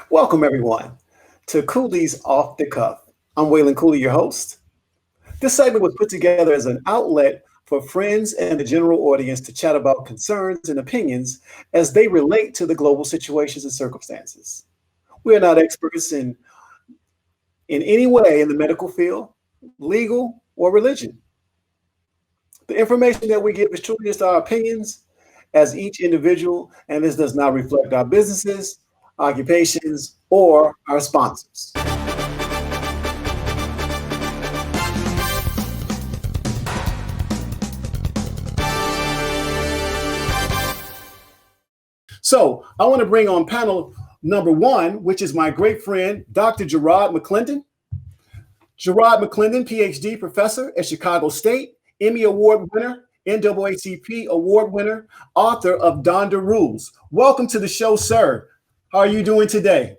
Welcome, everyone, to Cooley's Off the Cuff. I'm Waylon Cooley, your host. This segment was put together as an outlet for friends and the general audience to chat about concerns and opinions as they relate to the global situations and circumstances. We are not experts in any way in the medical field, legal, or religion. The information that we give is truly just our opinions as each individual, and this does not reflect our businesses, occupations, or our sponsors. So I want to bring on panel number one, which is my great friend, Dr. Gerard McClendon. Gerard McClendon, PhD professor at Chicago State, Emmy Award winner, NAACP Award winner, author of Donda Rules. Welcome to the show, sir. How are you doing today?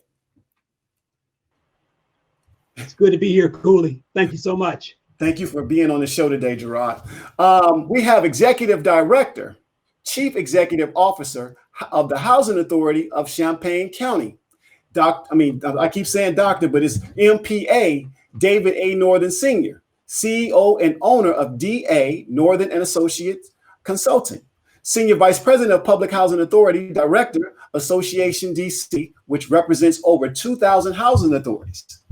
It's good to be here, Cooley. Thank you so much. Thank you for being on the show today, Gerard. We have Executive Director, Chief Executive Officer of the Housing Authority of Champaign County. I keep saying doctor, but it's MPA David A. Northern Sr., CEO and owner of DA Northern and Associates Consulting, Senior Vice President of Public Housing Authority, Director, Association DC, which represents over 2,000 housing authorities.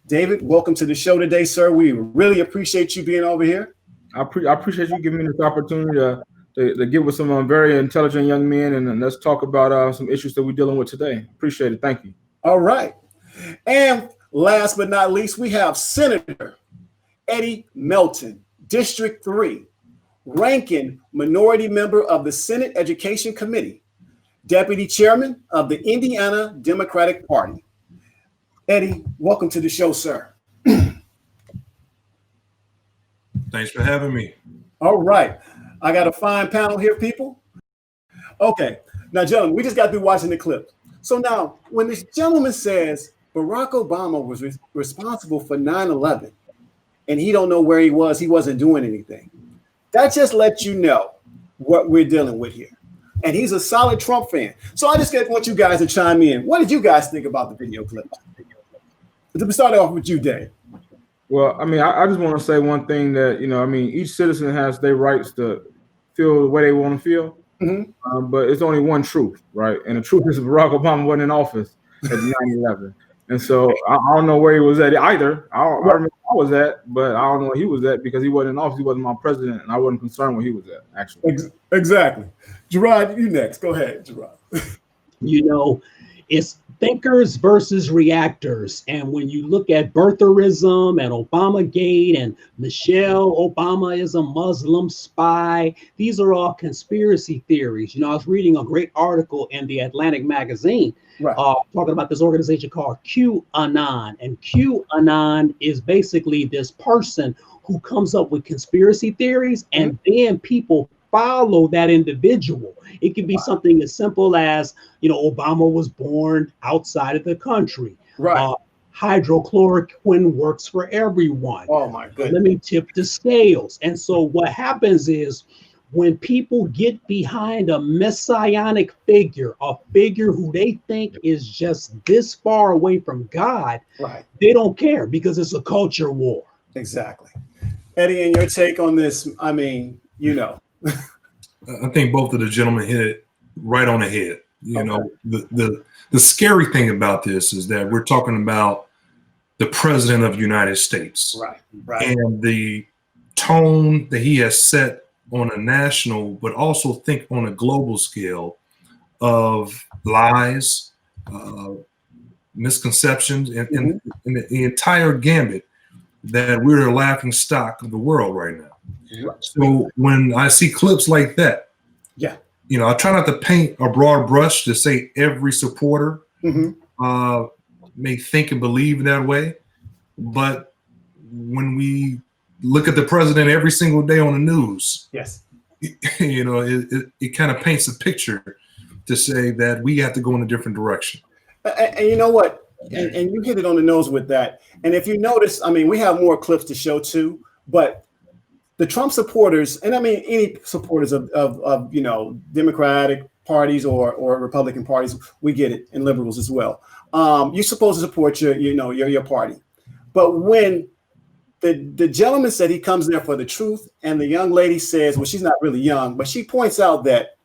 David, welcome to the show today, sir. We really appreciate you being over here. I appreciate you giving me this opportunity to get with some very intelligent young men, and let's talk about some issues that we're dealing with today. Appreciate it. Thank you. All right. And last but not least, we have Senator Eddie Melton, District 3, ranking minority member of the Senate Education Committee, Deputy Chairman of the Indiana Democratic Party. Eddie, welcome to the show, sir. Thanks for having me. All right. I got a fine panel here, people. Okay. Now, gentlemen, we just got through watching the clip. So now, when this gentleman says Barack Obama was responsible for 9/11 and he don't know where he wasn't doing anything, that just lets you know what we're dealing with here. And he's a solid Trump fan. So I just want you guys to chime in. What did you guys think about the video clip? To start off with you, Dave. Well, I just want to say one thing that, each citizen has their rights to feel the way they want to feel. Mm-hmm. But it's only one truth, right? And the truth is Barack Obama wasn't in office at 9/11. And so I don't know where he was at either. I remember I was at, but I don't know where he was at because he wasn't in office. He wasn't my president, and I wasn't concerned where he was at, actually. Exactly. Gerard, you next. Go ahead, Gerard. It's thinkers versus reactors. And when you look at birtherism and Obamagate and Michelle Obama is a Muslim spy, these are all conspiracy theories. I was reading a great article in the Atlantic magazine talking about this organization called QAnon. And QAnon is basically this person who comes up with conspiracy theories, and then people follow that individual. It could be something as simple as, Obama was born outside of the country. Right. Hydrochloroquine works for everyone. Oh my goodness. Let me tip the scales. And so what happens is when people get behind a messianic figure, a figure who they think is just this far away from God, they don't care because it's a culture war. Exactly. Eddie, and your take on this, I think both of the gentlemen hit it right on the head. The scary thing about this is that we're talking about the president of the United States. Right. And the tone that he has set on a national, but also think on a global scale of lies, misconceptions, and the entire gambit that we're a laughing stock of the world right now. So when I see clips like that, I try not to paint a broad brush to say every supporter may think and believe that way. But when we look at the president every single day on the news, it kind of paints a picture to say that we have to go in a different direction. And you know what? And you hit it on the nose with that. And if you notice, we have more clips to show too, but the Trump supporters, and any supporters of Democratic, parties or Republican parties. We get it, and liberals as well. You're supposed to support your party. But when the gentleman said he comes there for the truth, and the young lady says, well, she's not really young, but she points out that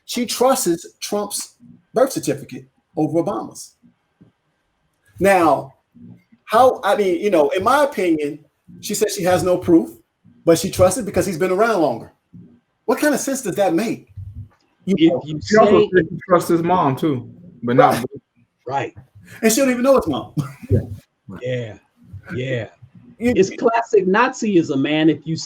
she trusts Trump's birth certificate over Obama's. Now, in my opinion, she says she has no proof, but she trusts it because he's been around longer. What kind of sense does that make? She also said she trusts his mom too, but not right. And she don't even know his mom. Yeah. It's classic Nazism, man. If you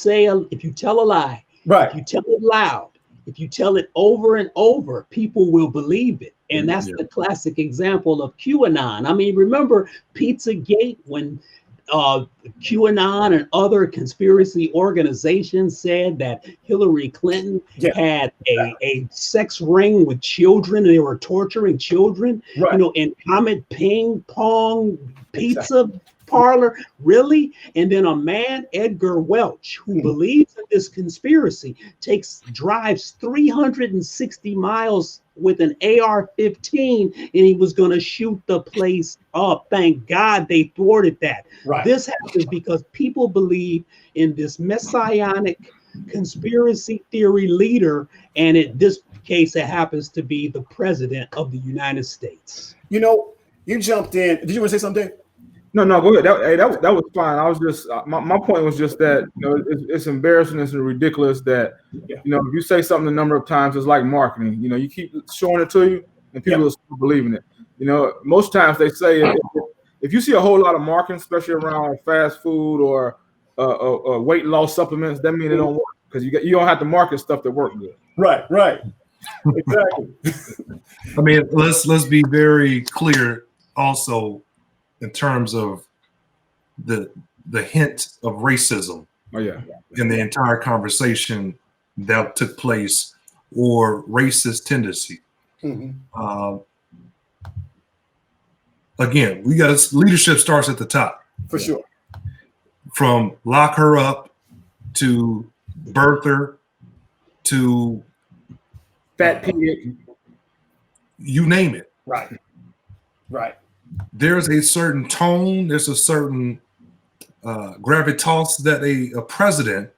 tell a lie, right? If you tell it loud, if you tell it over and over, people will believe it. And that's the classic example of QAnon. I mean, remember Pizzagate when QAnon and other conspiracy organizations said that Hillary Clinton had a sex ring with children, and they were torturing children, in Comet Ping Pong Pizza Parlor, really? And then a man, Edgar Welch, who believes in this conspiracy, drives 360 miles with an AR-15, and he was going to shoot the place up. Thank God they thwarted that. Right. This happens because people believe in this messianic conspiracy theory leader, and in this case, it happens to be the president of the United States. You jumped in. Did you want to say something? No, go ahead. That was fine. I was just my point was just that it's embarrassing, it's ridiculous that if you say something a number of times, it's like marketing. You keep showing it to you, and people will still believe in it. Most times they say if you see a whole lot of marketing, especially around fast food or weight loss supplements, that means it don't work because you don't have to market stuff that work good. Right. Exactly. I mean, let's be very clear also in terms of the hint of racism in the entire conversation that took place, or racist tendency. Again, leadership starts at the top. For sure. From lock her up to birther to fat pig, you name it. Right. There's a certain tone, there's a certain gravitas that a president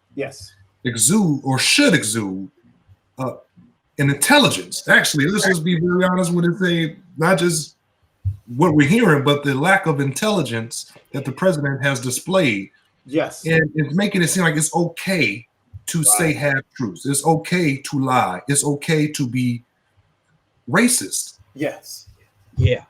exude or should exude, an intelligence. Actually, let's just be very honest with it, say not just what we're hearing, but the lack of intelligence that the president has displayed. Yes. And it's making it seem like it's okay to say half truths. It's okay to lie. It's okay to be racist. Yes. Yeah.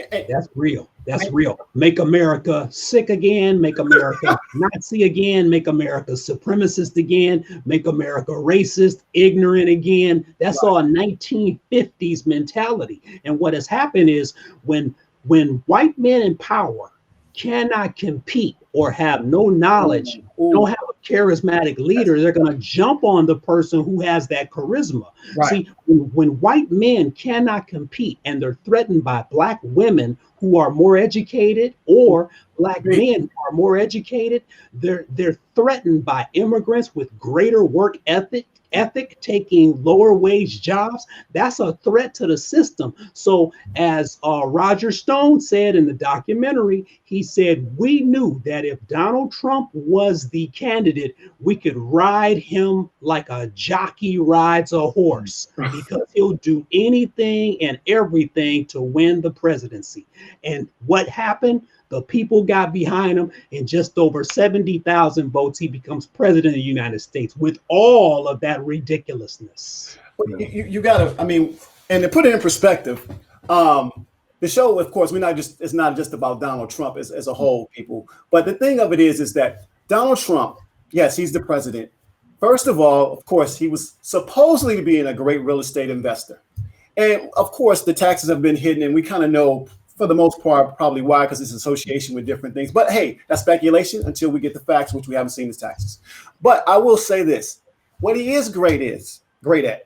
That's real. That's real. Make America sick again. Make America Nazi again. Make America supremacist again. Make America racist, ignorant again. That's all 1950s mentality. And what has happened is when white men in power cannot compete or have no knowledge, don't have a charismatic leader, they're going to jump on the person who has that charisma. See, when white men cannot compete and they're threatened by black women who are more educated, or black men who are more educated, they're threatened by immigrants with greater work ethic taking lower wage jobs. That's a threat to the system. So as Roger Stone said in the documentary, he said, we knew that if Donald Trump was the candidate, we could ride him like a jockey rides a horse, because he'll do anything and everything to win the presidency. And what happened? The people got behind him, and just over 70,000 votes, he becomes president of the United States with all of that ridiculousness. You got to, I mean, and to put it in perspective, the show, of course, it's not just about Donald Trump as a whole, people. But the thing of it is that Donald Trump, yes, he's the president. First of all, of course, he was supposedly being a great real estate investor. And of course, the taxes have been hidden, and we kind of know for the most part probably why, because it's association with different things. But hey, that's speculation until we get the facts, which we haven't seen his taxes. But I will say this: what he is great at,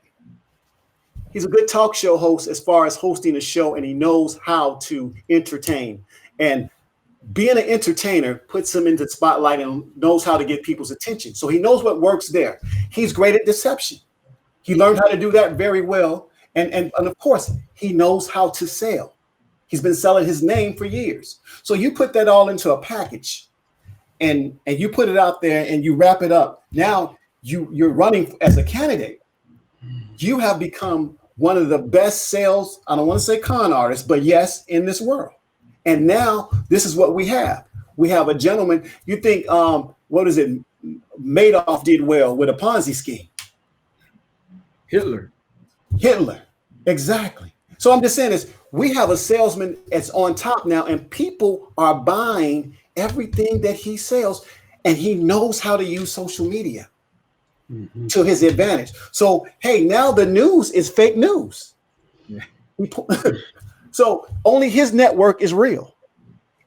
he's a good talk show host as far as hosting a show, and he knows how to entertain. And being an entertainer puts him into the spotlight and knows how to get people's attention. So he knows what works there. He's great at deception. He learned how to do that very well. And of course, he knows how to sell. He's been selling his name for years. So you put that all into a package and you put it out there and you wrap it up. Now you're running as a candidate. You have become one of the best sales, I don't want to say con artists, but yes, in this world. And now this is what we have. We have a gentleman, you think, what is it? Madoff did well with a Ponzi scheme. Hitler, exactly. So I'm just saying this, we have a salesman that's on top now, and people are buying everything that he sells, and he knows how to use social media to his advantage. So, hey, now the news is fake news. Yeah. So only his network is real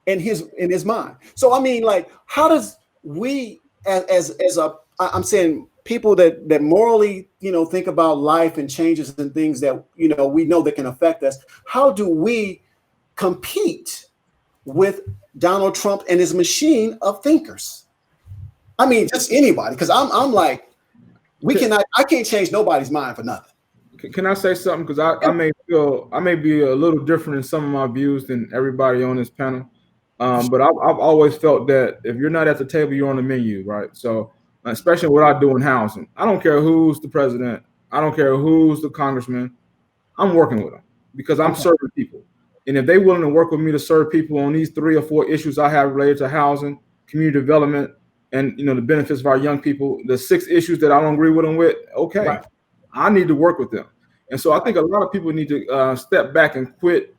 in his mind. So, I mean, like, how does we I'm saying people that morally, think about life and changes and things that, we know that can affect us. How do we compete with Donald Trump and his machine of thinkers? I mean, just anybody, because I'm like, I can't change nobody's mind for nothing. Can I say something? Because I may be a little different in some of my views than everybody on this panel. But I've always felt that if you're not at the table, you're on the menu, right? So especially what I do in housing, I don't care who's the president. I don't care who's the congressman. I'm working with them because I'm serving people. And if they're willing to work with me to serve people on these 3 or 4 issues I have related to housing, community development, and the benefits of our young people, the 6 issues that I don't agree with them with, okay, right. I need to work with them. And so I think a lot of people need to step back and quit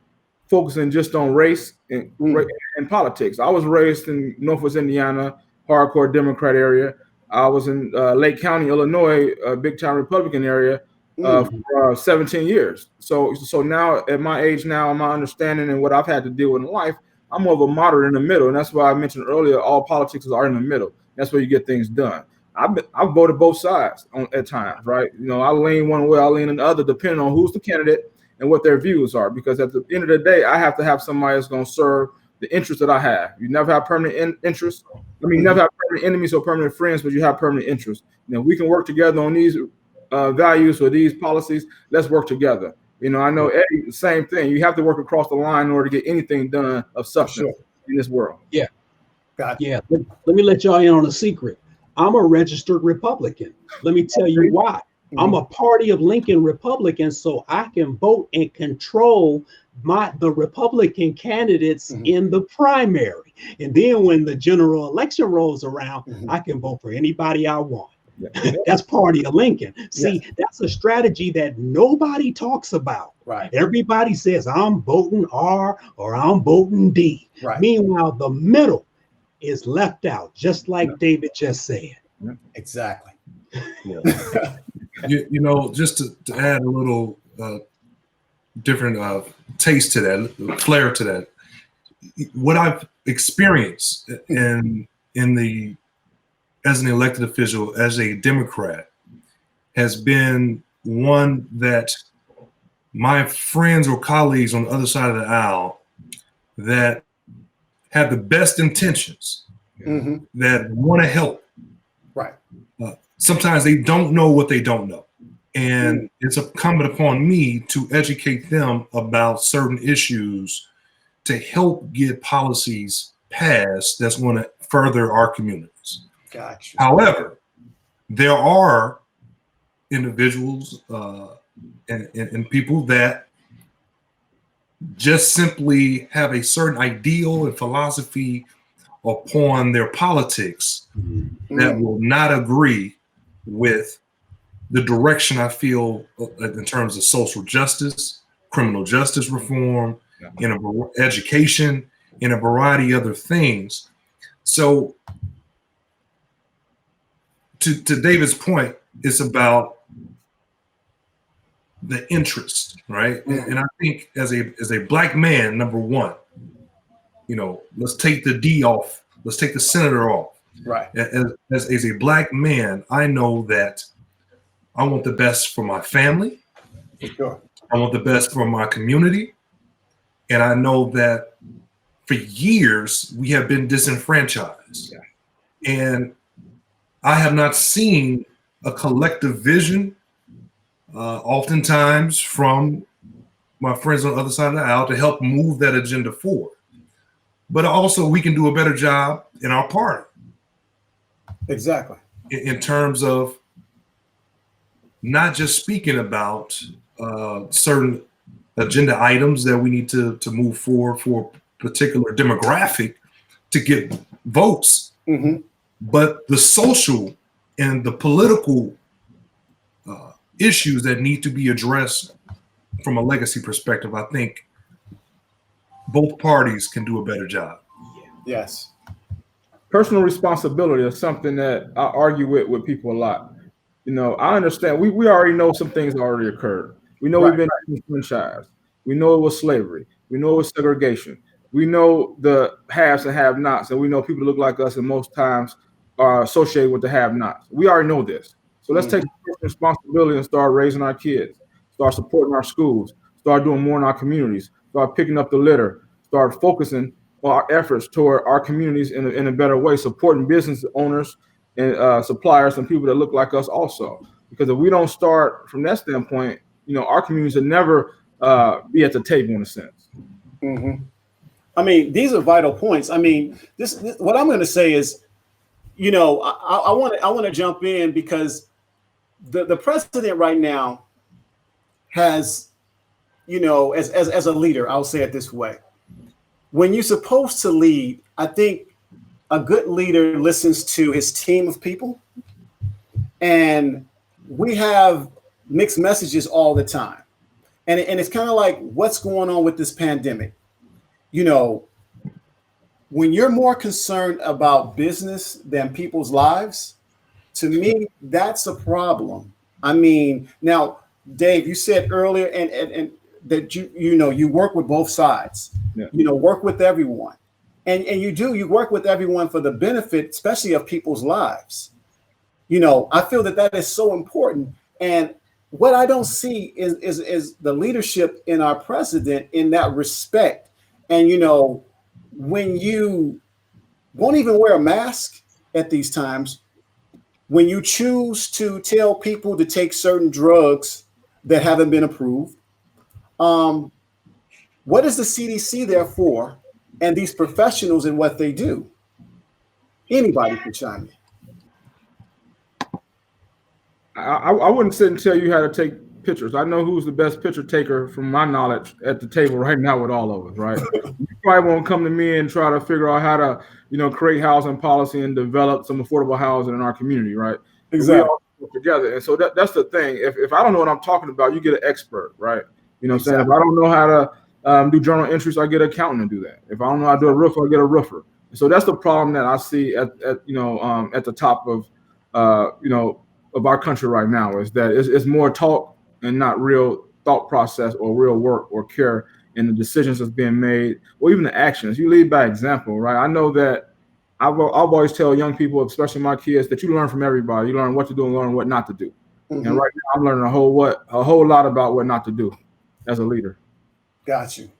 focusing just on race and politics. I was raised in Northwest Indiana, hardcore Democrat area. I was in Lake County, Illinois, a big time Republican area for 17 years. So now at my age now, my understanding and what I've had to deal with in life, I'm more of a moderate in the middle. And that's why I mentioned earlier, all politics are in the middle. That's where you get things done. I've voted both sides at times, right? I lean one way, I lean in the other, depending on who's the candidate and what their views are. Because at the end of the day, I have to have somebody that's going to serve the interests that I have. You never have permanent interests. I mean, you never have permanent enemies or permanent friends, but you have permanent interests. We can work together on these values or these policies. Let's work together. I know Eddie, the same thing. You have to work across the line in order to get anything done of substance in this world. Yeah. Yeah. Let me let y'all in on a secret. I'm a registered Republican. Let me tell you why. I'm a Party of Lincoln Republican, so I can vote and control the Republican candidates in the primary. And then when the general election rolls around, I can vote for anybody I want. Yeah. That's Party of Lincoln. See, that's a strategy that nobody talks about. Right. Everybody says, I'm voting R or I'm voting D. Right. Meanwhile, the middle is left out, just like David just said. Exactly. Yeah. Just to add a little different taste to that, flair to that, what I've experienced as an elected official, as a Democrat, has been one that my friends or colleagues on the other side of the aisle that have the best intentions, that want to help. Right. Sometimes they don't know what they don't know. And it's incumbent upon me to educate them about certain issues to help get policies passed that's going to further our communities. Gotcha. However, there are individuals and people that just simply have a certain ideal and philosophy upon their politics that will not agree with the direction I feel in terms of social justice, criminal justice reform, education, and a variety of other things. So to David's point, it's about the interest, right? And I think as a black man, number one, let's take the D off. Let's take the senator off. Right. As a black man, I know that I want the best for my family. For sure. I want the best for my community. And I know that for years we have been disenfranchised. Yeah. And I have not seen a collective vision oftentimes from my friends on the other side of the aisle to help move that agenda forward. But also we can do a better job in our party. Exactly. In terms of not just speaking about certain agenda items that we need to move forward for a particular demographic to get votes, but the social and the political issues that need to be addressed from a legacy perspective. I think both parties can do a better job. Yes. Personal responsibility is something that I argue with people a lot. You know, I understand we already know some things already occurred. We know we've been disenfranchised. We know it was slavery. We know it was segregation. We know the haves and have-nots, and we know people that look like us and most times are associated with the have-nots. We already know this. So let's take responsibility and start raising our kids, start supporting our schools, start doing more in our communities, start picking up the litter, start focusing on our efforts toward our communities in a better way, supporting business owners and suppliers and people that look like us also. Because if we don't start from that standpoint, you know, our communities will never be at the table in a sense. I mean, these are vital points. I mean, this what I'm going to say is, you know, I want to jump in because the president right now has, you know, as a leader, I'll say it this way. When you're supposed to lead, I think a good leader listens to his team of people. And we have mixed messages all the time. And it's kind of like what's going on with this pandemic. You know, when you're more concerned about business than people's lives, to me, that's a problem. I mean, now, Dave, you said earlier and that you know you work with both sides. Yeah. You know, work with everyone. And you work with everyone for the benefit, especially of people's lives. You know, I feel that is so important. And what I don't see is the leadership in our president in that respect. And, you know, when you won't even wear a mask at these times, when you choose to tell people to take certain drugs that haven't been approved, what is the CDC there for? And these professionals and what they do? Anybody can chime in. I wouldn't sit and tell you how to take pictures. I know who's the best picture taker from my knowledge at the table right now with all of us, right? You probably won't come to me and try to figure out how to, you know, create housing policy and develop some affordable housing in our community, right? Exactly. We all work together. And so that's the thing. If I don't know what I'm talking about, you get an expert, right? You know what I'm saying? If I don't know how to do journal entries, I get an accountant to do that. If I don't know how to do a roofer, I get a roofer. So that's the problem that I see at the top of of our country right now, is that it's more talk and not real thought process or real work or care in the decisions that's being made, or even the actions. You lead by example, right? I know that I've always tell young people, especially my kids, that you learn from everybody. You learn what to do and learn what not to do. And right now I'm learning a whole lot about what not to do as a leader. Got you.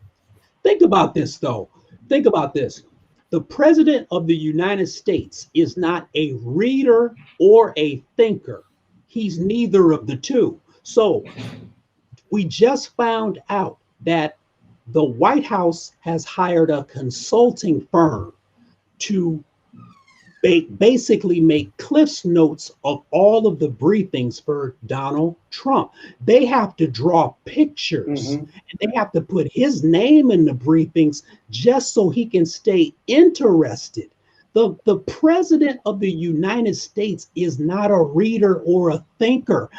Think about this, though. Think about this. The president of the United States is not a reader or a thinker. He's neither of the two. So we just found out that the White House has hired a consulting firm to basically make Cliff's notes of all of the briefings for Donald Trump. They have to draw pictures and they have to put his name in the briefings just so he can stay interested. The president of the United States is not a reader or a thinker.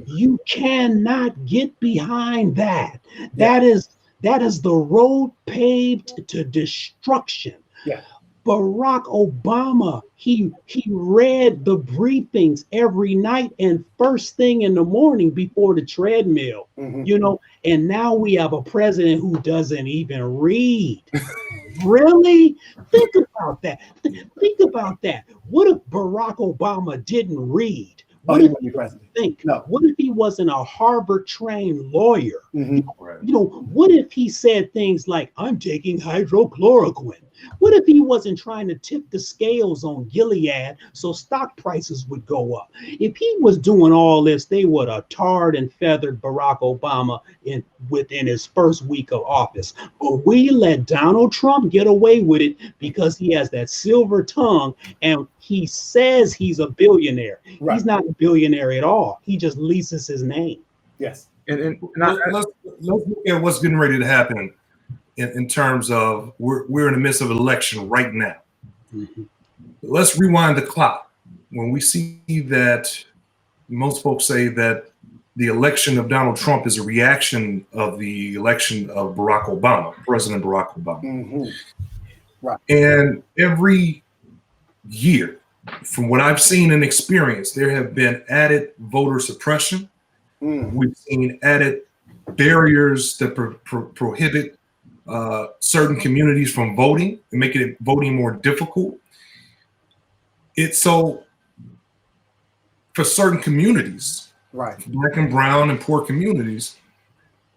You cannot get behind that. That is the road paved to destruction. Yeah. Barack Obama, he read the briefings every night and first thing in the morning before the treadmill, you know, and now we have a president who doesn't even read. Really? Think about that. Think about that. What if Barack Obama didn't read? What he if wouldn't be president? think? No. What if he wasn't a Harvard-trained lawyer? Right. You know, what if he said things like, "I'm taking hydrochloroquine"? What if he wasn't trying to tip the scales on Gilead so stock prices would go up? If he was doing all this, they would have tarred and feathered Barack Obama within his first week of office. But we let Donald Trump get away with it because he has that silver tongue and he says he's a billionaire. Right. He's not a billionaire at all. He just leases his name. Yes. Let's look at what's getting ready to happen in terms of we're in the midst of an election right now. Let's rewind the clock. When we see that most folks say that the election of Donald Trump is a reaction of the election of Barack Obama, President Barack Obama. Right. And every year, from what I've seen and experienced, there have been added voter suppression. We've seen added barriers that prohibit certain communities from voting and making voting more difficult. It's so for certain communities, right, Black and brown and poor communities,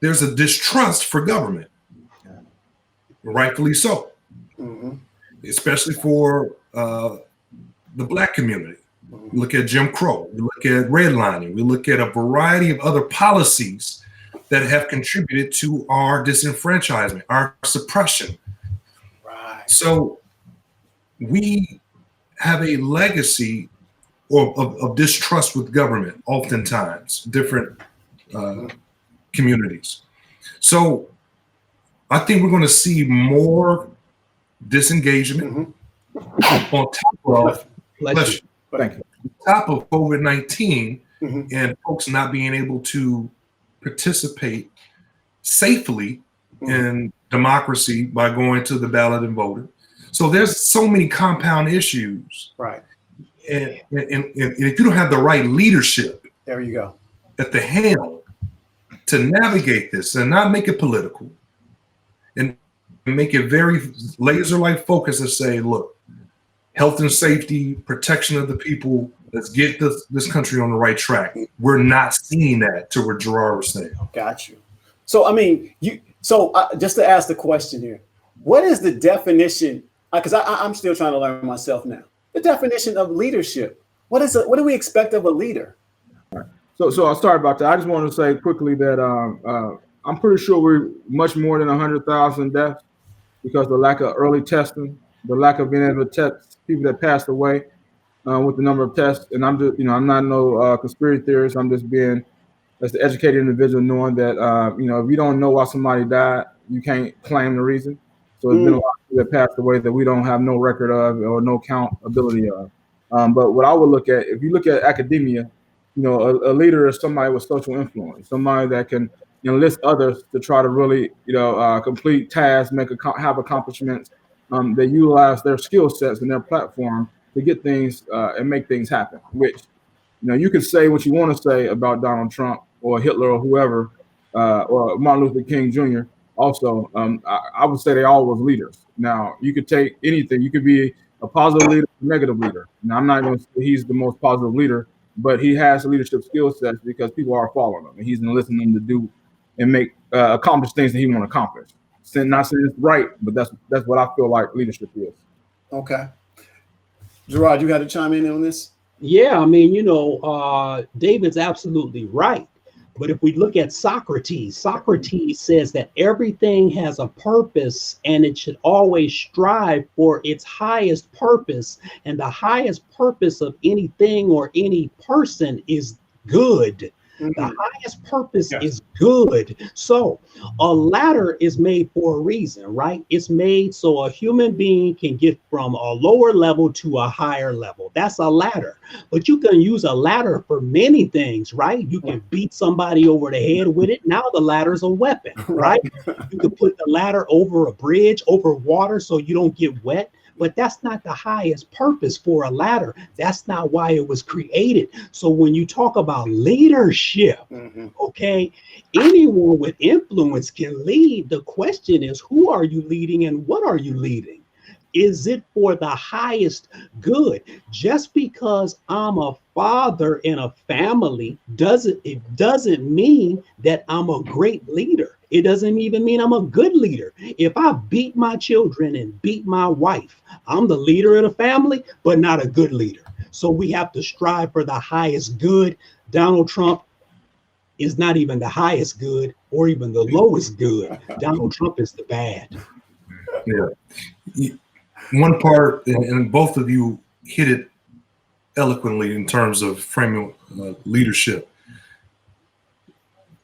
there's a distrust for government, rightfully so, especially for the Black community. We look at Jim Crow, we look at redlining, we look at a variety of other policies that have contributed to our disenfranchisement, our suppression. right. So we have a legacy of distrust with government, oftentimes, different communities. So I think we're going to see more disengagement on top of COVID-19 and folks not being able to participate safely in democracy by going to the ballot and voting. So there's so many compound issues. Right. And if you don't have the right leadership, there you go, at the helm to navigate this and not make it political and make it very laser-like focus and say, look, health and safety, protection of the people, let's get this country on the right track. We're not seeing that to what Gerard was saying. Got you. So, I mean, just to ask the question here, what is the definition? Because I'm still trying to learn myself now. The definition of leadership. What do we expect of a leader? So I'll start about that. I just want to say quickly that I'm pretty sure we're much more than 100,000 deaths because the lack of early testing, the lack of being able to test people that passed away with the number of tests. And I'm just, I'm not no conspiracy theorist. I'm just being as the educated individual, knowing that if you don't know why somebody died, you can't claim the reason. So there's been a lot of people that passed away that we don't have no record of or no countability of. But what I would look at, if you look at academia, a leader is somebody with social influence, somebody that can enlist others to try to really, complete tasks, have accomplishments. They utilize their skill sets and their platform to get things and make things happen. Which, you can say what you want to say about Donald Trump or Hitler or whoever, or Martin Luther King Jr. Also, I would say they all was leaders. Now, you could take anything. You could be a positive leader, a negative leader. Now, I'm not going to say he's the most positive leader, but he has leadership skill sets because people are following him, and he's enlisting them to do and make accomplish things that he want to accomplish. Not saying it's right, but that's what I feel like leadership is. Okay, Gerard, you got to chime in on this. Yeah, I mean, David's absolutely right. But if we look at Socrates says that everything has a purpose and it should always strive for its highest purpose. And the highest purpose of anything or any person is good. The highest purpose is good. So a ladder is made for a reason, right? It's made so a human being can get from a lower level to a higher level. That's a ladder. But you can use a ladder for many things, right? You can beat somebody over the head with it. Now the ladder's a weapon, right? You can put the ladder over a bridge, over water so you don't get wet. But that's not the highest purpose for a ladder. That's not why it was created. So when you talk about leadership, okay, anyone with influence can lead. The question is, who are you leading and what are you leading? Is it for the highest good? Just because I'm a father in a family doesn't mean that I'm a great leader. It doesn't even mean I'm a good leader. If I beat my children and beat my wife, I'm the leader of the family, but not a good leader. So we have to strive for the highest good. Donald Trump is not even the highest good or even the lowest good. Donald Trump is the bad. Yeah. One part, and both of you hit it eloquently in terms of framing leadership,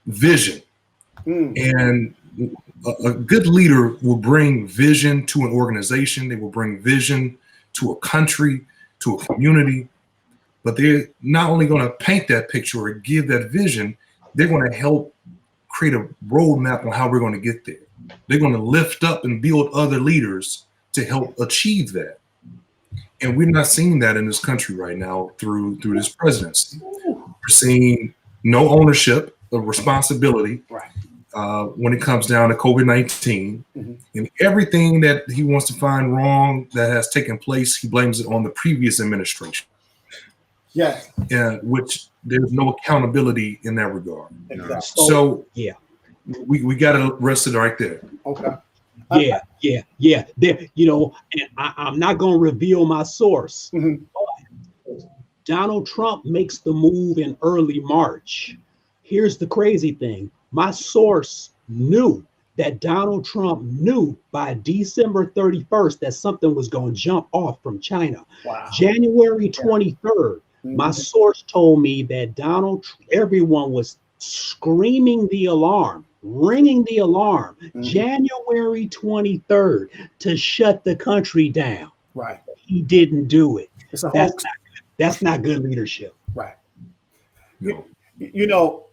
vision. And a good leader will bring vision to an organization. They will bring vision to a country, to a community, but they're not only going to paint that picture or give that vision, they're going to help create a roadmap on how we're going to get there. They're going to lift up and build other leaders to help achieve that. And we're not seeing that in this country right now through this presidency. We're seeing no ownership of responsibility when it comes down to COVID-19. And everything that he wants to find wrong that has taken place, he blames it on the previous administration. Yes. Which there's no accountability in that regard. Exactly. So yeah, we got to rest it right there. Okay. Yeah. There, you know, and I'm not going to reveal my source. But Donald Trump makes the move in early March. Here's the crazy thing. My source knew that Donald Trump knew by December 31st that something was going to jump off from China. Wow. January 23rd, my source told me that everyone was screaming the alarm, ringing the alarm, January 23rd to shut the country down. Right. He didn't do it. It's a hoax. That's not good leadership. Right. You know,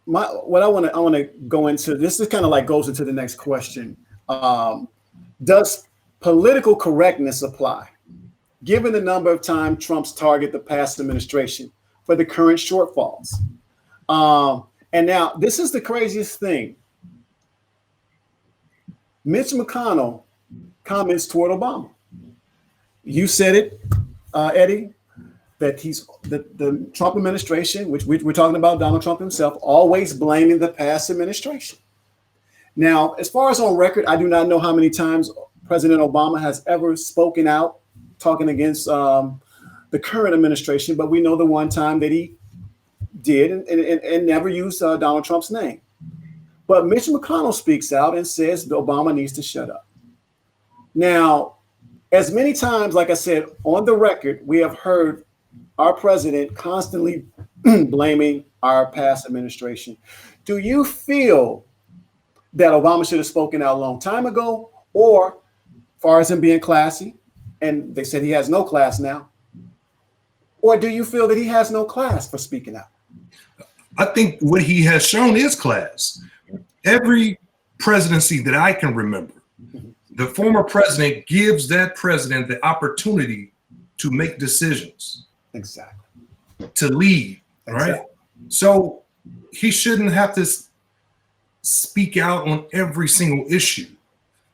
what I want to go into, this is kind of like goes into the next question. Does political correctness apply, given the number of times Trump's targeted the past administration for the current shortfalls? And now this is the craziest thing. Mitch McConnell comments toward Obama. You said it, Eddie, that he's the Trump administration, which we're talking about Donald Trump himself, always blaming the past administration. Now, as far as on record, I do not know how many times President Obama has ever spoken out talking against the current administration, but we know the one time that he did and never used Donald Trump's name. But Mitch McConnell speaks out and says that Obama needs to shut up. Now, as many times, like I said, on the record, we have heard our president constantly blaming our past administration. Do you feel that Obama should have spoken out a long time ago, or as far as him being classy, and they said he has no class now, or do you feel that he has no class for speaking out? I think what he has shown is class. Every presidency that I can remember, the former president gives that president the opportunity to make decisions. Exactly. To lead, right? Exactly. So he shouldn't have to speak out on every single issue.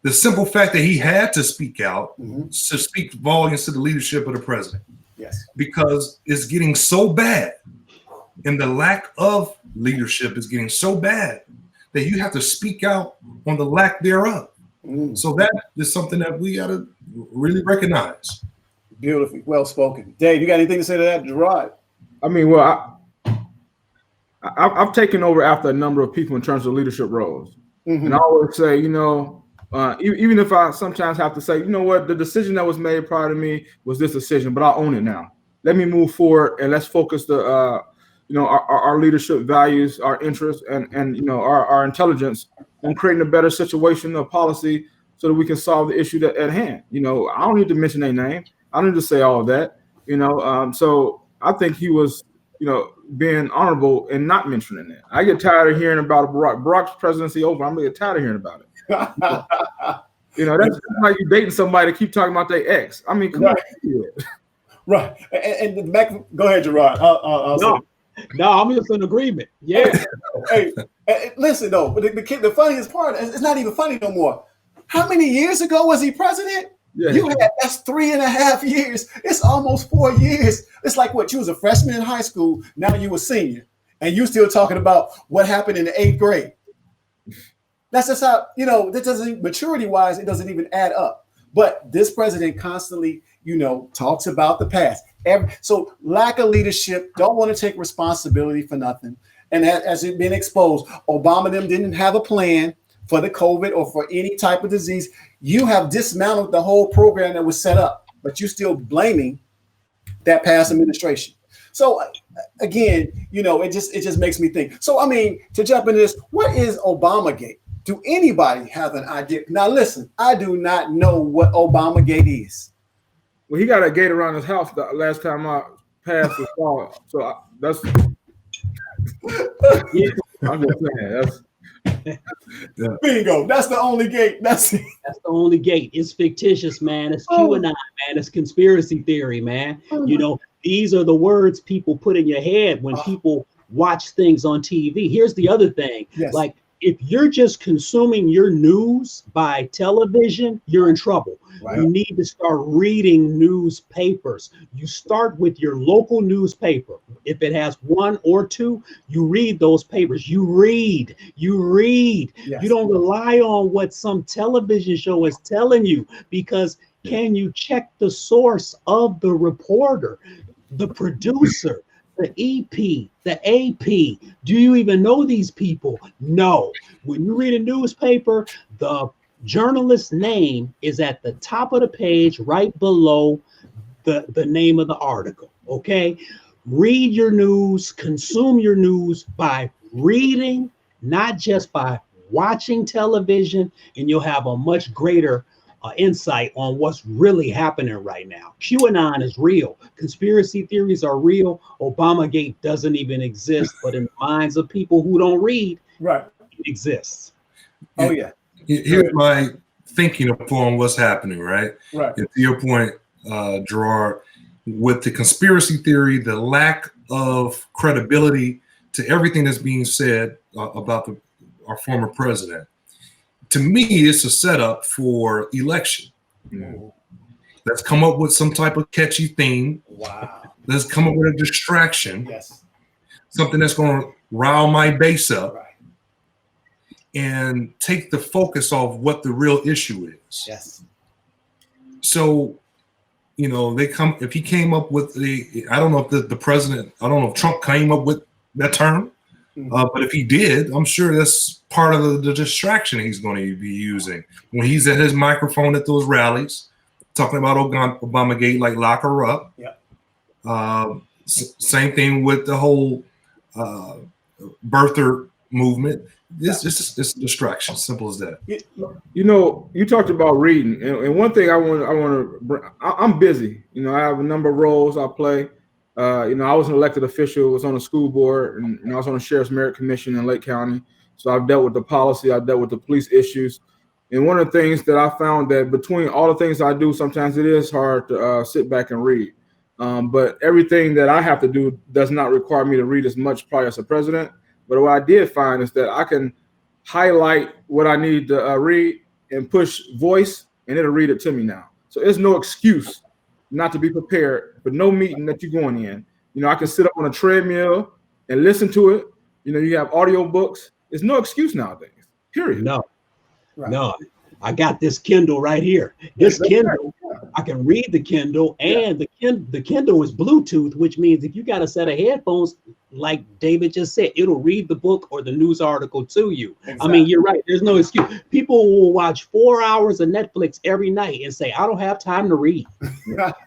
The simple fact that he had to speak out to speak volumes to the leadership of the president. Yes. Because it's getting so bad, and the lack of leadership is getting so bad that you have to speak out on the lack thereof. So that is something that we got to really recognize. Beautifully, well spoken. Dave, you got anything to say to that, Gerard? I mean, well, I've taken over after a number of people in terms of leadership roles, and I always say, you know, even if I sometimes have to say, you know what, the decision that was made prior to me was this decision, but I'll own it now. Let me move forward and let's focus our leadership values, our interests, and you know, our intelligence on creating a better situation of policy so that we can solve the issue at hand. You know, I don't need to mention their name. I don't need to say all of that. You know, so I think he was, you know, being honorable and not mentioning that. I get tired of hearing about Barack's presidency over. I'm gonna get tired of hearing about it. You know, that's like you dating somebody to keep talking about their ex. I mean, come on. Right. And back, go ahead, Gerard. No, I'm just in agreement. Yeah. Hey, listen though, the funniest part is it's not even funny no more. How many years ago was he president? Yeah. You had, that's 3.5 years. It's almost 4 years. It's like what, you was a freshman in high school, now you a senior, and you still talking about what happened in the 8th grade. That's just how, that doesn't, maturity-wise, it doesn't even add up. But this president constantly, talks about the past. So lack of leadership, don't want to take responsibility for nothing. And as it been exposed, Obama them didn't have a plan for the COVID or for any type of disease. You have dismantled the whole program that was set up, but you're still blaming that past administration. So again, it just makes me think. So, I mean, to jump into this, what is Obamagate? Do anybody have an idea? Now, listen, I do not know what Obamagate is. Well, he got a gate around his house the last time I passed the saw. So that's Yeah. I'm just saying. Bingo. That's the only gate. That's it. That's the only gate. It's fictitious, man. It's QAnon, man. It's conspiracy theory, man. These are the words people put in your head when people watch things on TV. Here's the other thing. Yes. Like, if you're just consuming your news by television, you're in trouble. Right. You need to start reading newspapers. You start with your local newspaper. If it has 1 or 2, you read those papers. You read. Yes. You don't rely on what some television show is telling you, because can you check the source of the reporter, the producer, the EP, the AP? Do you even know these people? No. When you read a newspaper, the journalist's name is at the top of the page, right below the name of the article. Okay. Read your news, consume your news by reading, not just by watching television, and you'll have a much greater insight on what's really happening right now. QAnon is real. Conspiracy theories are real. Obamagate doesn't even exist, but in the minds of people who don't read, right, it exists. Oh yeah. Here's my thinking upon what's happening, right? Right. And to your point, Gerard, with the conspiracy theory, the lack of credibility to everything that's being said about our former president, to me, it's a setup for election. Mm-hmm. Let's come up with some type of catchy theme. Wow. Let's come up with a distraction. Yes. Something that's going to rile my base up. Right. And take the focus off what the real issue is. Yes. So, if he came up with I don't know if the president, I don't know if Trump came up with that term. But if he did, I'm sure that's part of the distraction he's going to be using when he's at his microphone at those rallies, talking about Obamagate, like lock her up. Yeah. Same thing with the whole birther movement. It's a distraction, simple as that. You talked about reading, and one thing I'm busy. I have a number of roles I play. I was an elected official, was on the school board, and I was on the Sheriff's Merit Commission in Lake County. So I've dealt with the policy, I've dealt with the police issues. And one of the things that I found that between all the things I do, sometimes it is hard to sit back and read. But everything that I have to do does not require me to read as much probably as a president. But what I did find is that I can highlight what I need to read and push voice, and it'll read it to me now. So there's no excuse not to be prepared for no meeting that you're going in. I can sit up on a treadmill and listen to it. You have audio books. There's no excuse nowadays, period. No, right. No. I got this Kindle right here. This Kindle, I can read the Kindle, and the Kindle is Bluetooth, which means if you got a set of headphones, like David just said, it'll read the book or the news article to you. Exactly. I mean, you're right. There's no excuse. People will watch 4 hours of Netflix every night and say, I don't have time to read.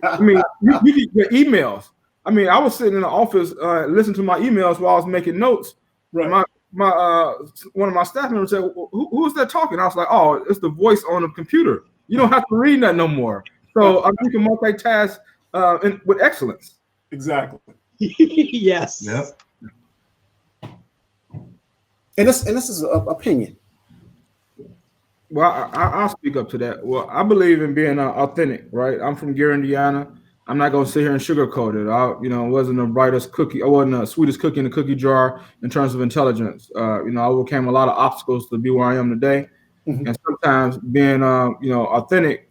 I mean, you get emails. I mean, I was sitting in the office listening to my emails while I was making notes. Right. One of my staff members said, who's that talking? I was like, oh, it's the voice on the computer. You don't have to read that no more. So you can multitask with excellence. Exactly. Yes. Yep. And this is an opinion. Well, I'll speak up to that. Well, I believe in being authentic, right? I'm from Gary, Indiana. I'm not going to sit here and sugarcoat it. I wasn't the brightest cookie. I wasn't the sweetest cookie in the cookie jar in terms of intelligence. I overcame a lot of obstacles to be where I am today. Mm-hmm. And sometimes being, authentic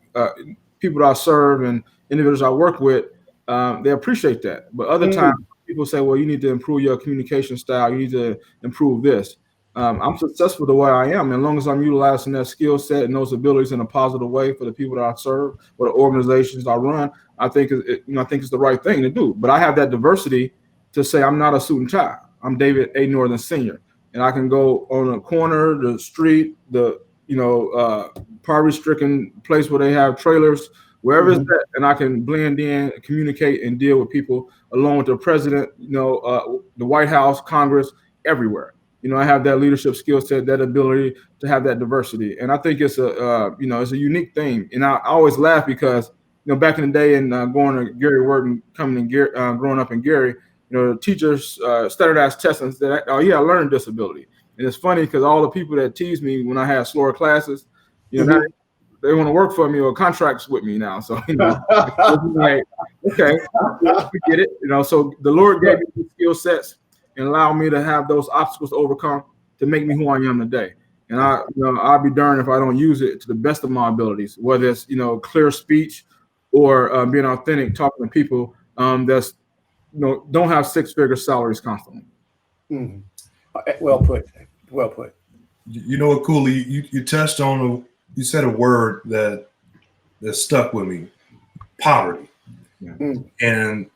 people that I serve and individuals I work with, they appreciate that. But other times people say, well, you need to improve your communication style. You need to improve this. I'm successful the way I am. And as long as I'm utilizing that skill set and those abilities in a positive way for the people that I serve or the organizations I run, I think I think it's the right thing to do. But I have that diversity to say I'm not a suit and tie. I'm David A. Northern Sr. And I can go on a corner, the street, the poverty-stricken place where they have trailers, wherever it's at, and I can blend in, communicate, and deal with people along with the president, the White House, Congress, everywhere. I have that leadership skill set, that ability to have that diversity, and I think it's it's a unique thing. And I always laugh because back in the day and going to Gary Wharton, coming in Gary, growing up in Gary, the teachers standardized tests and said, "Oh, yeah, learning disability." And it's funny because all the people that teased me when I had slower classes, now they want to work for me or contracts with me now. So like, okay, we get it. So the Lord gave me these skill sets and allow me to have those obstacles to overcome to make me who I am today. And I'll be darned if I don't use it to the best of my abilities, whether it's, clear speech or being authentic, talking to people that's, don't have six-figure salaries constantly. Well put. Well put. You know what, Cooley, you touched on, you said a word that stuck with me, poverty. Yeah. And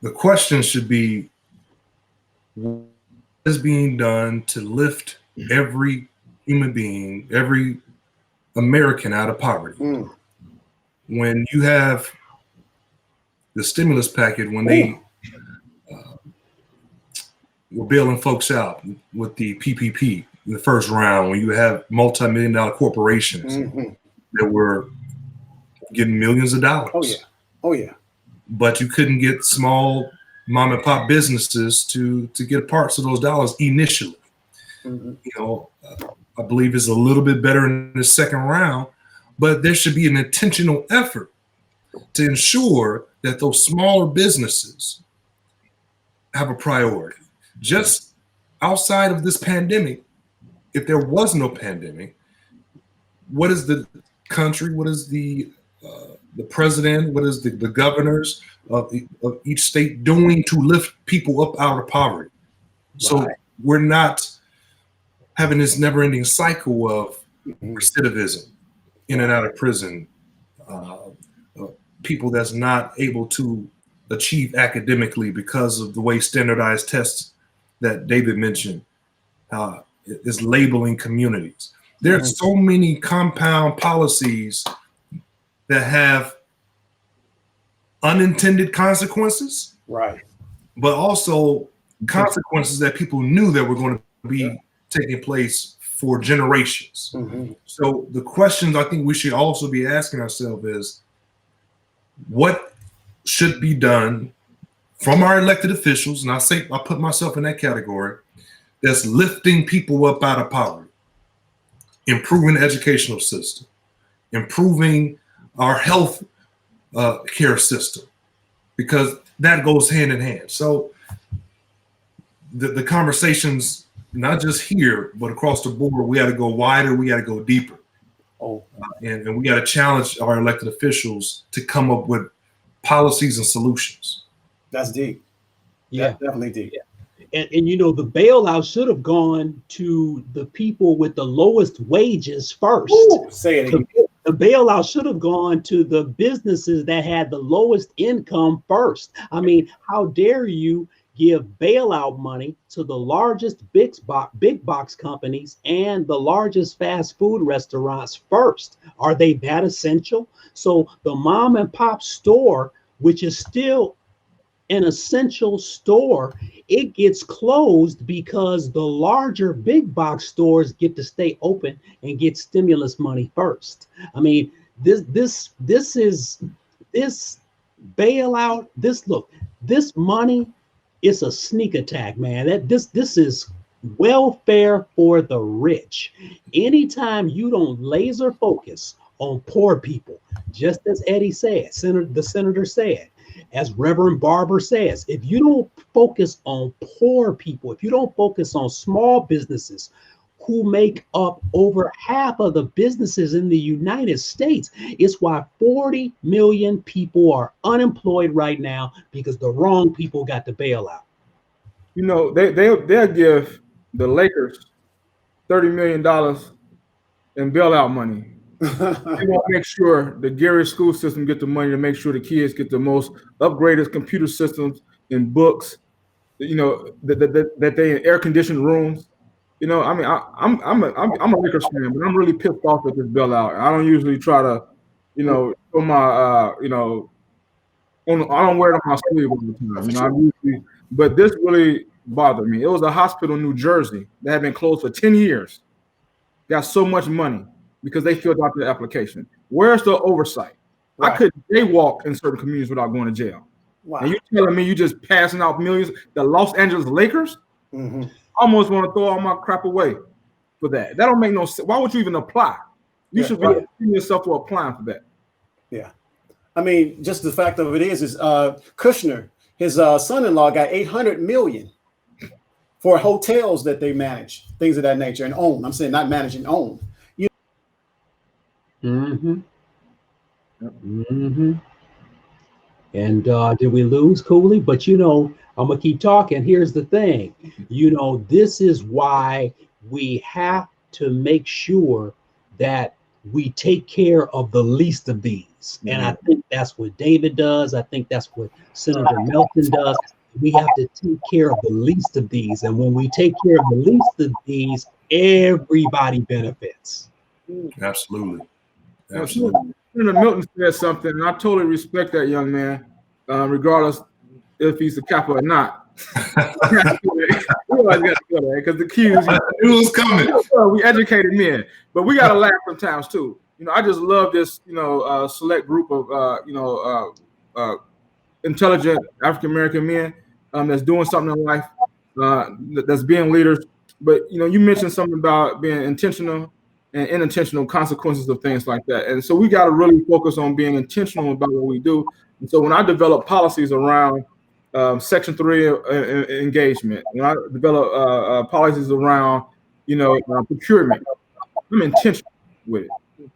the question should be, what is being done to lift every human being, every American out of poverty? When you have the stimulus package, when they were bailing folks out with the PPP, the first round, when you have multi-million-dollar corporations that were getting millions of dollars. Oh yeah. But you couldn't get small mom and pop businesses to get parts of those dollars initially. I believe it's a little bit better in the second round, but there should be an intentional effort to ensure that those smaller businesses have a priority. Just outside of this pandemic, if there was no pandemic, what is the country, what is the president, what is the governors of each state doing to lift people up out of poverty? So we're not having this never-ending cycle of recidivism, in and out of prison, people that's not able to achieve academically because of the way standardized tests that David mentioned is labeling communities. There are so many compound policies that have unintended consequences, but also consequences that people knew that were going to be taking place for generations. So the questions I think we should also be asking ourselves is, what should be done from our elected officials, and I put myself in that category, that's lifting people up out of poverty, improving the educational system, improving our health care system, because that goes hand in hand. So the conversations, not just here, but across the board, we got to go wider, we got to go deeper. And we got to challenge our elected officials to come up with policies and solutions. That's deep. Yeah, that's definitely deep. Yeah. And the bailout should have gone to the people with the lowest wages first. Ooh, say it again. The bailout should have gone to the businesses that had the lowest income first. I mean, how dare you give bailout money to the largest big box companies and the largest fast food restaurants first? Are they that essential? So the mom and pop store, which is still an essential store, it gets closed because the larger big box stores get to stay open and get stimulus money first. I mean, this bailout, this money, it's a sneak attack, man. This is welfare for the rich. Anytime you don't laser focus on poor people, just as Eddie said, the senator said, as Reverend Barber says, if you don't focus on poor people, if you don't focus on small businesses, who make up over half of the businesses in the United States. It's why 40 million people are unemployed right now, because the wrong people got the bailout. You know, they'll give the Lakers $30 million in bailout money. They won't make sure the Gary school system get the money to make sure the kids get the most upgraded computer systems and books. You know, that they in air conditioned rooms. You know, I mean, I'm a Lakers fan, but I'm really pissed off at this bailout. I don't usually try to, you know, show my, you know, I don't wear it on my sleeve all the time. You know, I usually, but this really bothered me. It was a hospital in New Jersey that had been closed for 10 years. Got so much money because they filled out the application. Where's the oversight? Right. I couldn't jaywalk in certain communities without going to jail. Wow. And you telling me you just passing out millions? The Los Angeles Lakers? Mm-hmm. I almost want to throw all my crap away for that. That don't make no sense. Why would you even apply? You should be asking yourself for applying for that. Yeah. I mean, just the fact of it is Kushner, his son-in-law got $800 million for hotels that they manage, things of that nature, and own. I'm saying not manage and own. Mm-hmm. Mm-hmm. And did we lose Cooley? But, you know, I'm going to keep talking. Here's the thing. You know, this is why we have to make sure that we take care of the least of these. Mm-hmm. And I think that's what David does. I think that's what Senator Melton does. We have to take care of the least of these. And when we take care of the least of these, everybody benefits. Absolutely. Absolutely. Senator Milton said something, and I totally respect that young man, regardless if he's a Kappa or not. We always got to go there because the cues. It was coming. We educated men, but we got to laugh sometimes too. You know, I just love this, you know, select group of, intelligent African American men that's doing something in life, that's being leaders. But you know, you mentioned something about being intentional and unintentional consequences of things like that. And so we got to really focus on being intentional about what we do. And so when I develop policies around Section 3 engagement, when I develop policies around, you know, procurement, I'm intentional with it.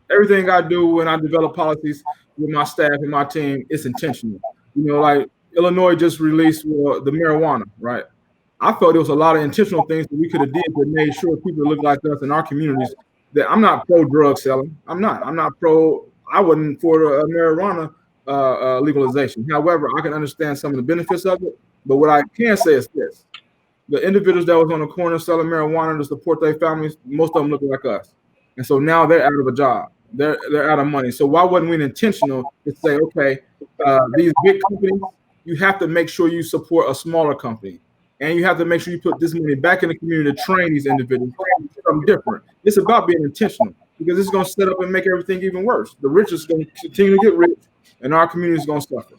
Everything I do when I develop policies with my staff and my team, it's intentional. You know, like Illinois just released the marijuana, right? I felt there was a lot of intentional things that we could have did that made sure people look like us in our communities. That I'm not pro drug selling. I'm not pro. I wasn't for the marijuana legalization. However, I can understand some of the benefits of it. But what I can say is this: the individuals that was on the corner selling marijuana to support their families, most of them look like us, and so now they're out of a job. They're out of money. So why wasn't we intentional to say, okay, these big companies, you have to make sure you support a smaller company. And you have to make sure you put this money back in the community to train these individuals. Something different. It's about being intentional because it's going to set up and make everything even worse. The rich is going to continue to get rich, and our community is going to suffer.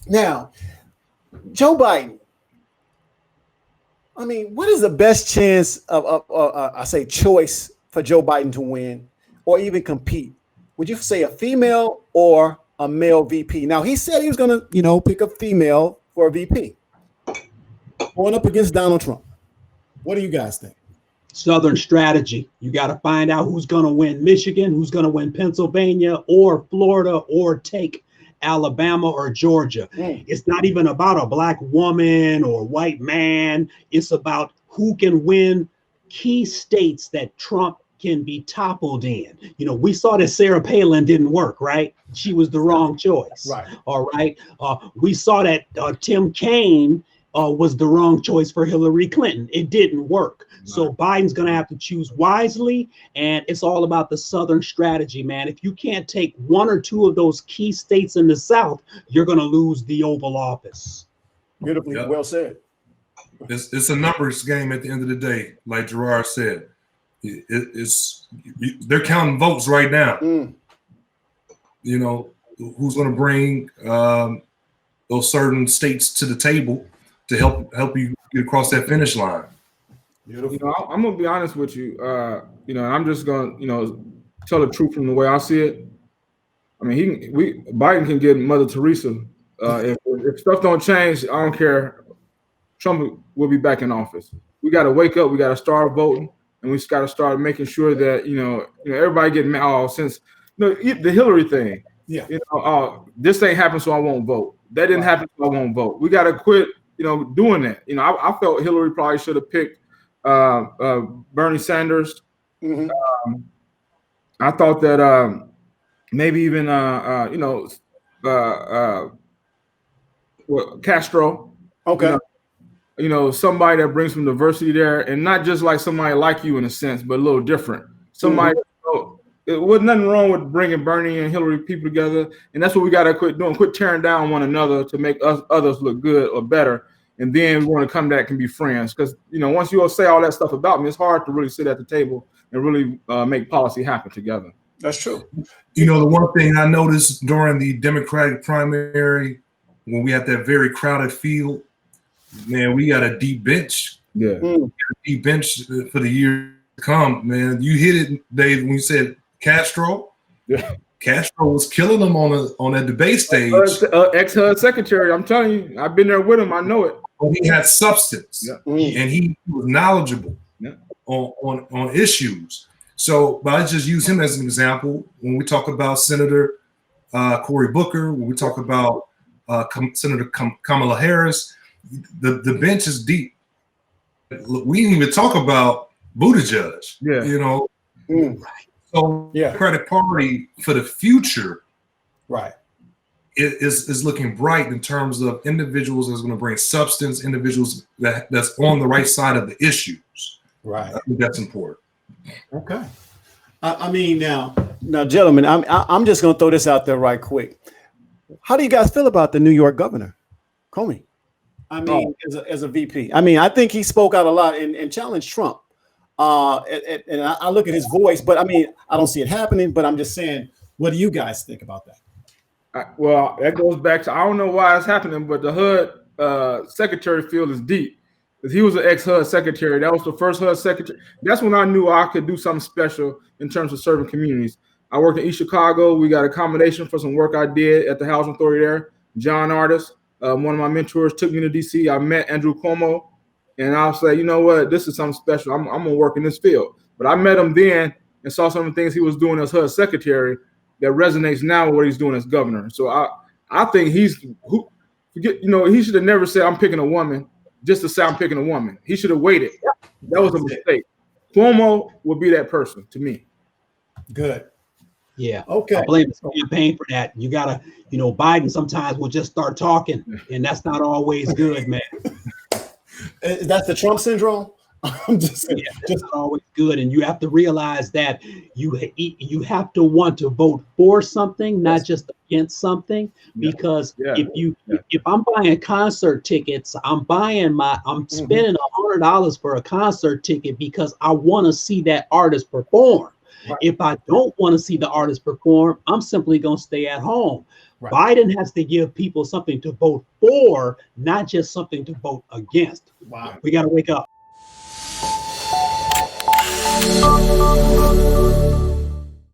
Now, Joe Biden. I mean, what is the best chance of I say choice for Joe Biden to win or even compete? Would you say a female or a male VP? Now, he said he was going to, you know, pick a female for a VP. Going up against Donald Trump. What do you guys think? Southern strategy. You got to find out who's going to win Michigan, who's going to win Pennsylvania or Florida, or take Alabama or Georgia. It's not even about a black woman or white man. It's about who can win key states that Trump can be toppled in. You know, we saw that Sarah Palin didn't work, right? She was the wrong choice. Right. All right. We saw that Tim Kaine was the wrong choice for Hillary Clinton. It didn't work. Right. So Biden's going to have to choose wisely. And it's all about the Southern strategy, man. If you can't take one or two of those key states in the South, you're going to lose the Oval Office. Beautifully well said. It's a numbers game at the end of the day, like Gerard said. They're counting votes right now. You know, who's going to bring those certain states to the table to help you get across that finish line. Beautiful. You know, I'm gonna be honest with you. You know, I'm just gonna, you know, tell the truth from the way I see it. I mean, Biden can get Mother Teresa. If stuff don't change, I don't care. Trump will be back in office. We got to wake up. We got to start voting, and we just got to start making sure that everybody getting mad since the Hillary thing. Yeah. This ain't happened, so I won't vote. That didn't happen, so I won't vote. We got to quit, doing that. I felt Hillary probably should have picked Bernie Sanders. Mm-hmm. I thought that maybe even Castro. Okay. Somebody that brings some diversity there, and not just like somebody like you in a sense, but a little different. Somebody. It was nothing wrong with bringing Bernie and Hillary people together, and that's what we got to quit doing. Quit tearing down one another to make others look good or better, and then we want to come back and be friends. Because once you all say all that stuff about me, it's hard to really sit at the table and really make policy happen together. That's true. The one thing I noticed during the Democratic primary, when we had that very crowded field, man, we got a deep bench. Yeah, a deep bench for the year to come. Man, you hit it, Dave, when you said Castro. Yeah, Castro was killing them on that debate stage. Ex-HUD secretary, I'm telling you, I've been there with him. I know it. But he had substance, and he was knowledgeable on issues. So, but I just use him as an example when we talk about Senator Cory Booker, when we talk about Senator Kamala Harris. The bench is deep. We didn't even talk about Buttigieg. Yeah. So Democratic Party for the future, is looking bright in terms of individuals that's going to bring substance, individuals that's on the right side of the issues. Right. I think that's important. Okay. I mean, now, gentlemen, I'm just going to throw this out there right quick. How do you guys feel about the New York governor, Comey? I mean, as a VP, I mean, I think he spoke out a lot and challenged Trump. And I look at his voice, but I mean, I don't see it happening. But I'm just saying, what do you guys think about that? Well, that goes back to, I don't know why it's happening, but the HUD secretary field is deep. Because he was an ex-HUD secretary. That was the first HUD secretary. That's when I knew I could do something special in terms of serving communities. I worked in East Chicago. We got accommodation for some work I did at the Housing Authority there. John Artis, one of my mentors, took me to DC. I met Andrew Cuomo, and I was like, you know what? This is something special. I'm going to work in this field. But I met him then and saw some of the things he was doing as HUD secretary that resonates now with what he's doing as governor. So I think he should have never said, I'm picking a woman just to say I'm picking a woman. He should have waited. That was a mistake. Cuomo would be that person to me. Good. Yeah. Okay. I blame the campaign for that. You gotta, Biden sometimes will just start talking, and that's not always good, man. That's the Trump syndrome. I'm just saying, that's not always good, and you have to realize that you have to want to vote for something, not just against something. Because if I'm buying concert tickets, I'm spending $100 for a concert ticket because I want to see that artist perform. Right. If I don't want to see the artist perform, I'm simply going to stay at home. Right. Biden has to give people something to vote for, not just something to vote against. Wow. We got to wake up.